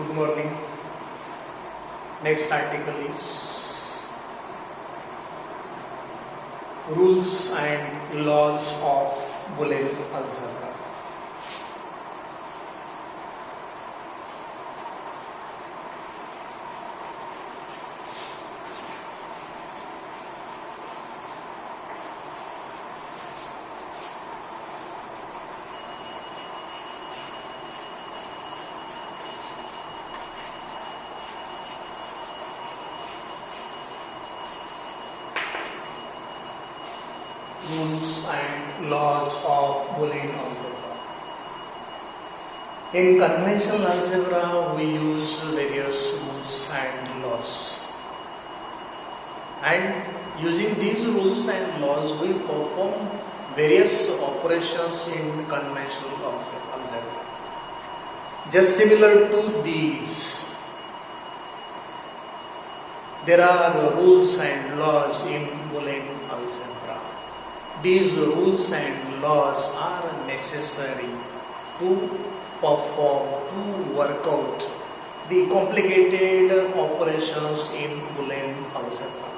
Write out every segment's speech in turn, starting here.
Good morning. Next article is Rules and Laws of Boolean Algebra. Rules and laws of Boolean algebra. In conventional algebra, we use various rules and laws. And using these rules and laws, we perform various operations in conventional algebra. Just similar to these, there are rules and laws in Boolean algebra. These rules and laws are necessary to perform, to work out the complicated operations in Boolean algebra.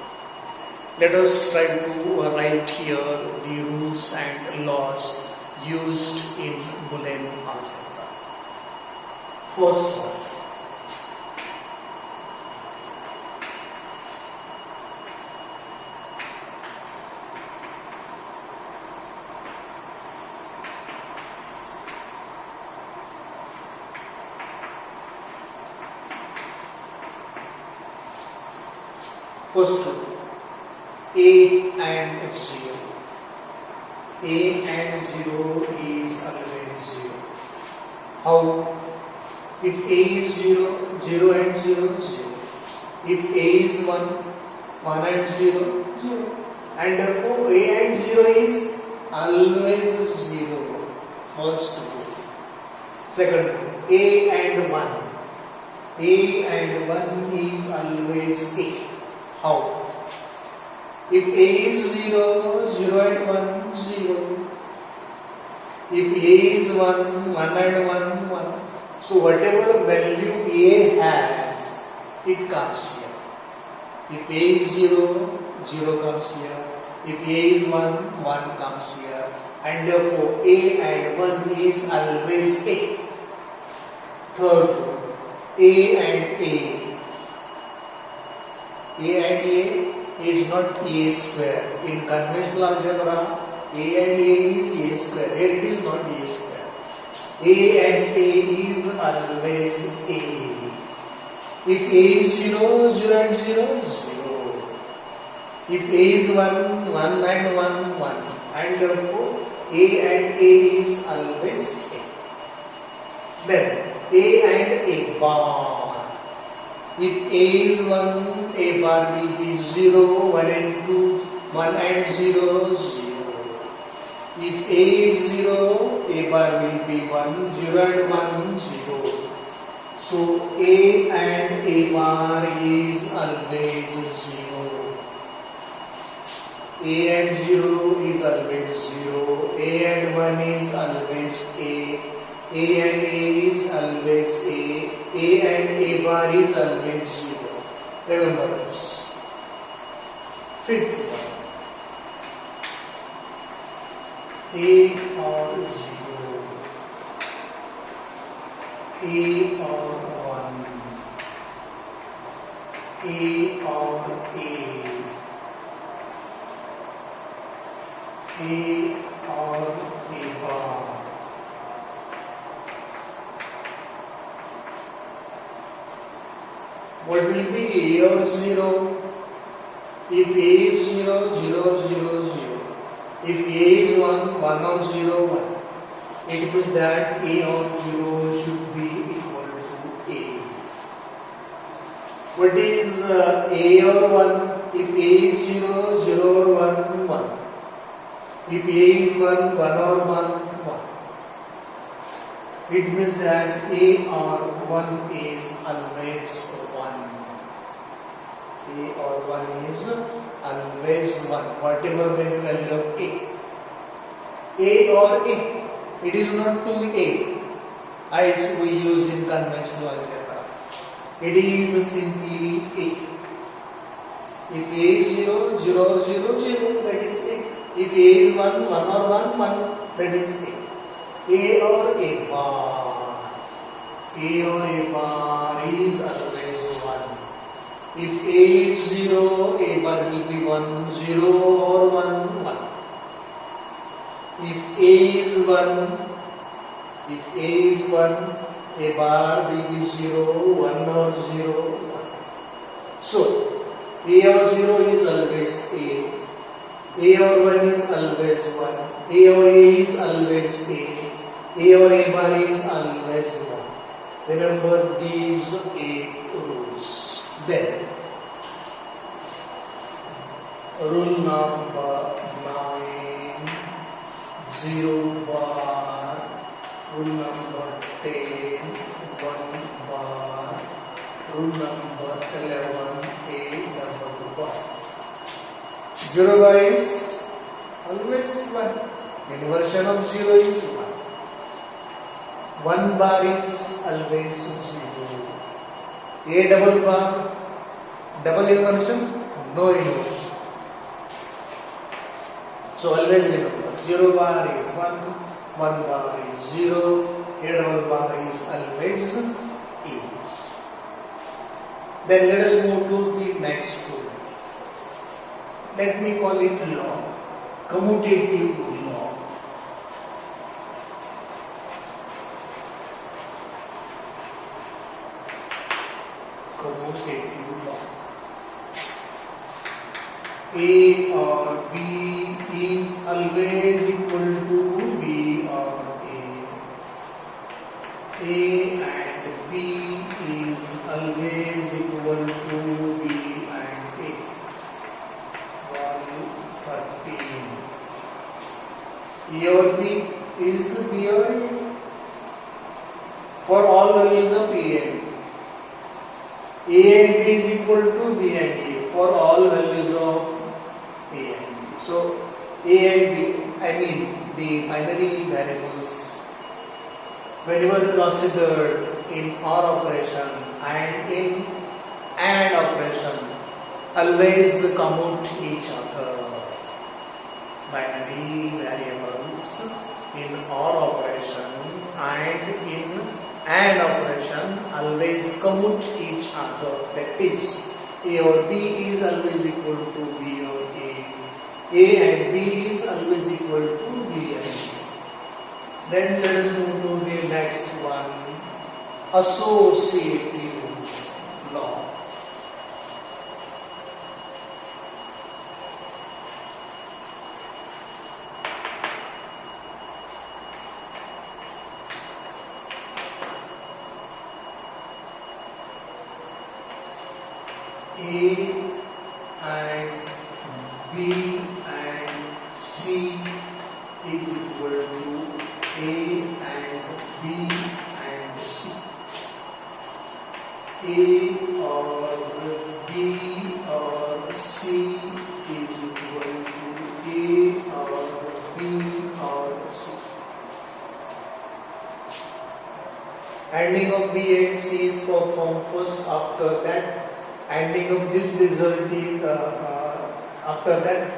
Let us try to write here the rules and laws used in Boolean algebra. First one. First one, A and 0. A and 0 is always 0. How? If A is 0, 0 and 0, 0. If A is 1, 1 and 0, 0. And therefore A and 0 is always 0. First one. Second one, A and 1. A and 1 is always A. How? If A is 0, 0 and 1, 0. If A is 1, 1 and 1, 1. So whatever value A has, it comes here. If A is 0, 0 comes here. If A is 1, 1 comes here. And therefore A and 1 is always A. Third one, A and A. A and A is not A square. In conventional algebra, A and A is A square. Here it is not A square. A and A is always A. If A is 0, 0 and 0, 0. If A is 1, 1 and 1, 1. And therefore, A and A is always A. Then, A and A bar. If A is 1, A bar will be 0, 1 and 2, 1 and 0, 0. If A is 0, A bar will be 1, 0 and 1, 0. So A and A bar is always 0. A and 0 is always 0. A and 1 is always A. A and A is always A. A and A bar is always 0. Remember this. Fifth one. A or 0. A or 1. A or A. A or A bar. What will be A or 0? If A is 0, 0, 0, 0. If A is 1, 1 or 0, 1. It means that A or 0 should be equal to A. What is A or 1? If A is 0, 0 or 1, 1. If A is 1, 1 or 1, 1. It means that A or 1 is always 1. A or 1 is always 1. Whatever may be value of A. A or A. It is not 2A as we use in conventional algebra. It is simply A. If A is 0, 0 or 0, 0, that is A. If A is 1, 1 or 1, 1, that is A. A or A bar. A or A bar is always 1. If A is 0, A bar will be 1, 0 or 1, 1. If A is 1, A bar will be 0, 1 or 0, 1. So, A or 0 is always A. A or 1 is always 1. A or A is always A. A or A bar is always 1. Remember these 8 rules. Then, rule number 9, 0 bar. Rule number 10, 1 bar. Rule number 11, A double bar. 0 bar is always 1. Inversion of 0 is 1. 1 bar is always 0. A double bar, double inversion, no inversion. So always remember, 0 bar is 1, 1 bar is 0, A double bar is always A. Then let us move to the next rule. Let me call it law, commutative law. Commutative law. A or B is always equal to B or A. A and B is always equal to B and A. 113. A or B is B or A for all values of A and B. A and B is equal to B and A for all values of A and B. So, A and B, I mean the binary variables, whenever considered in OR operation and in AND operation, always commute each other. Binary variables in OR operation and in AND operation always commute each other. That is, A or B is always equal to B or A. A and B is always equal to B and A. Then let us move to the next one, associative law. A and B and C is equal to A and B and C. A or B or C is equal to A or B or C. ANDing of B and C is performed first. After that, ANDing of this result is after that,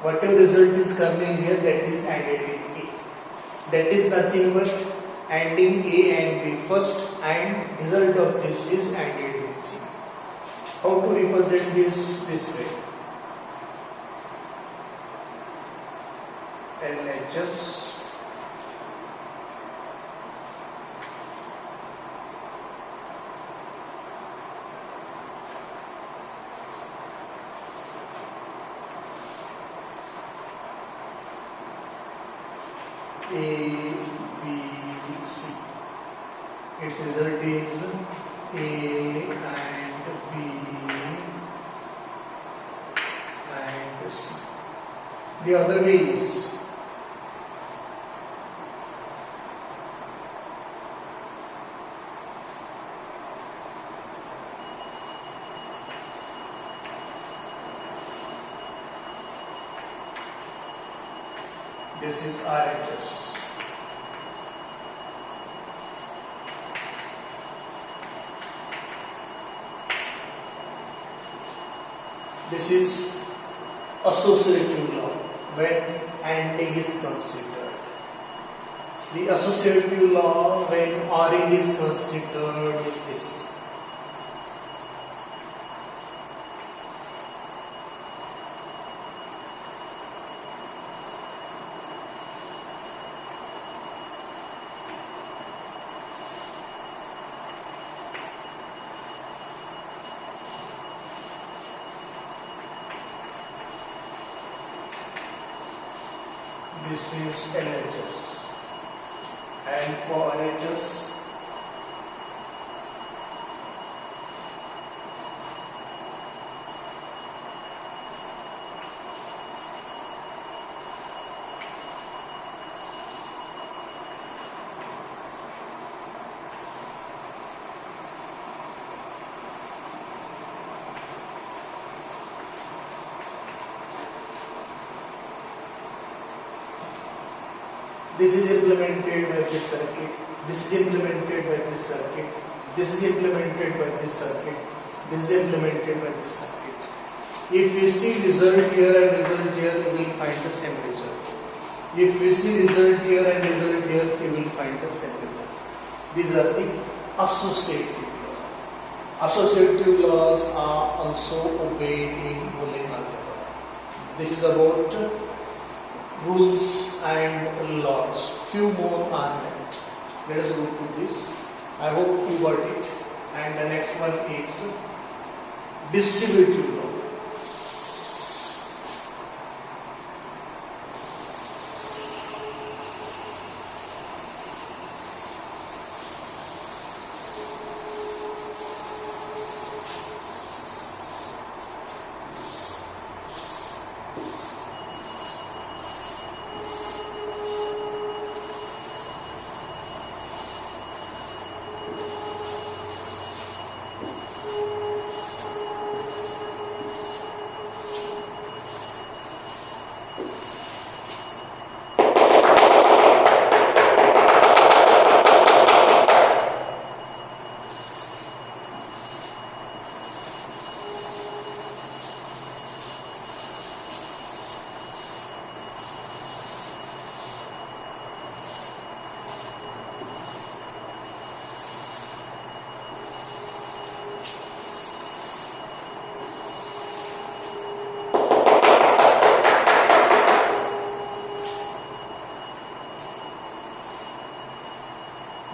whatever result is coming here, that is ANDed with A. That is nothing but ANDing A and B first, and result of this is ANDed with C. How to represent this way? LHS A, B, C. Its result is A and B and C. The other way is this is RHS. This is associative law when AND is considered. The associative law when ORing is considered is this. This is LHS, and for LHS this is implemented by this circuit, this is implemented by this circuit, this is implemented by this circuit, this is implemented by this circuit. If we see result here and result here, we will find the same result. If we see result here and result here, we will find the same result. These are the associative laws. Associative laws are also obeyed in Boolean algebra. This is about rules and laws. Few more are left. Let us go to this. I hope you got it. And the next one is distributive law.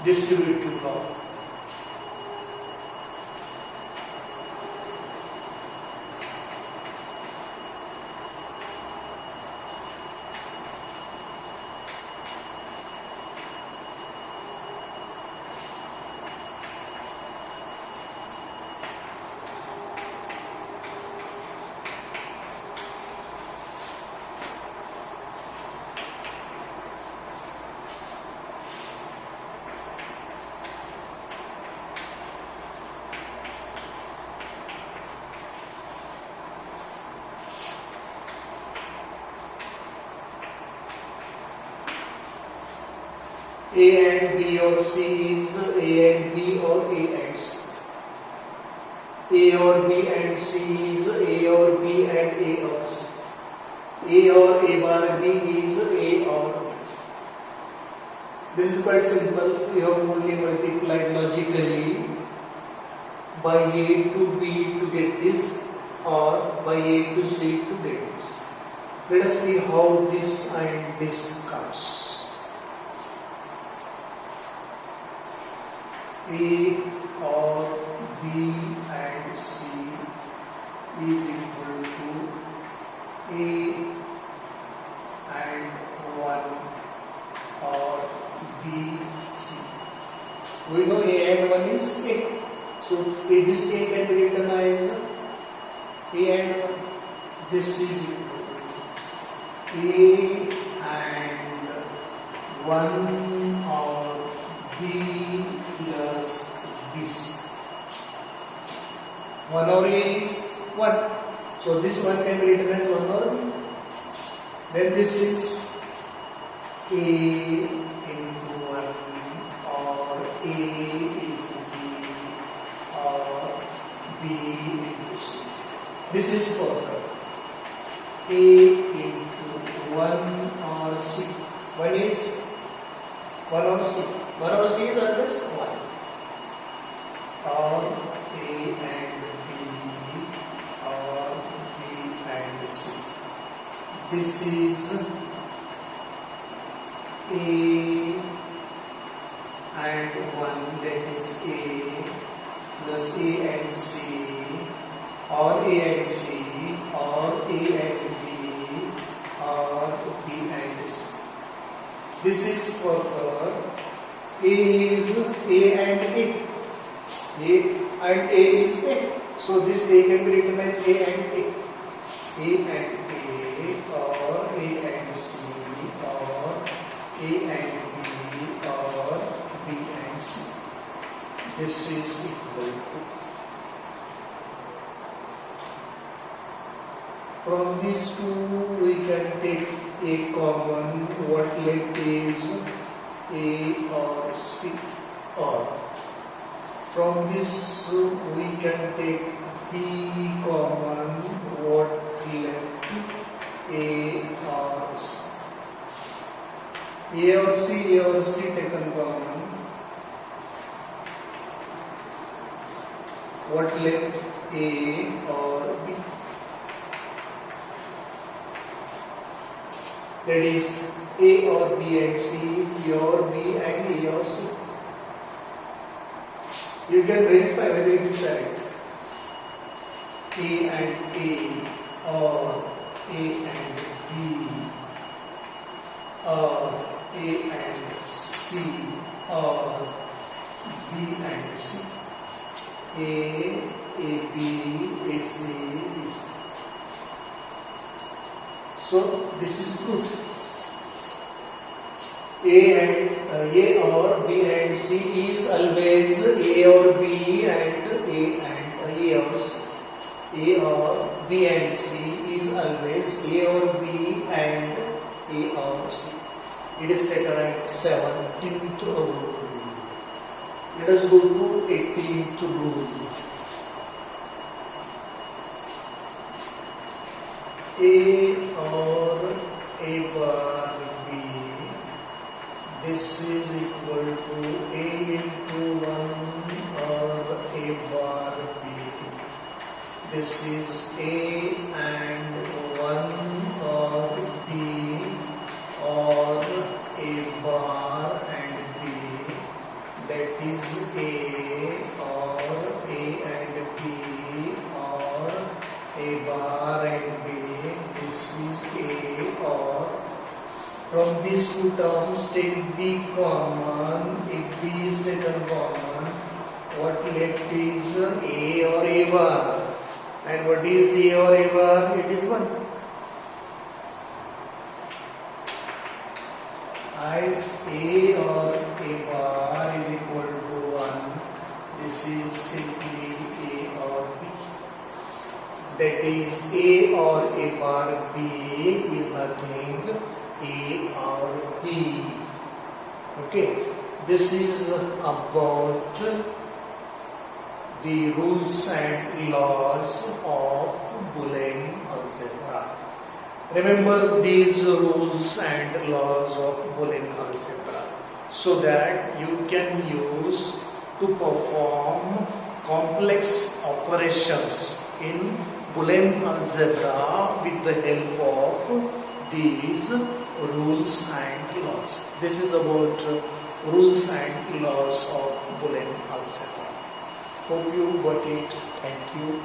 Distributive law. A and B or C is A and B or A and C. A or B and C is A or B and A or C. A or A bar B is A or B. This is quite simple. We have only multiplied logically by A to B to get this, or by A to C to get this. Let us see how this and this comes. A or B and C is equal to A and 1 or B, C. We know A and 1 is A. So this A can be written as A and 1. This is equal to A and 1 or B plus BC. 1 or A is 1. So this one can be written as 1 or B. Then this is A into 1 or A into B or B into C. This is further. A into 1 or C. 1 is 1 or C. 1 or C is always 1. Or A and B, or B and C. This is A and 1, that is A plus A and C, or A and C, or A and B, or B and C. This is further. A is A and A. A and A is A. So this A can be written as A and A. A and A, or A and C, or A and B, or B and C. This is equal to. From these two we can take a common. What left is A or C, or from this we can take B common. What left A or C. A or C taken common. What left A or B. That is A or B and C is A or B and A or C. You can verify whether it is correct. A and A, or A and B, or A and C, or B and C. A, B, A, C, B, C. So this is good. A or B and C is always A or B and A or C. A or B and C is always A or B and A or C. It is taken at 17th rule. Let us go to 18th rule. A or A bar B, this is equal to A into 1 or A bar B. This is A and 1 or B, or A bar and B. That is A or A and B, or A bar and B. This is A or. From these two terms take B common. If B is taken common, what left is A or A bar. And what is A or A bar? It is 1. As A or A bar is equal to 1, this is simply A or B. That is A or A bar B is nothing A or B. Okay, this is about the rules and laws of Boolean algebra. Remember these rules and laws of Boolean algebra so that you can use to perform complex operations in Boolean algebra with the help of these rules and laws. This is about rules and laws of Boolean algebra. Hope you got it. Thank you.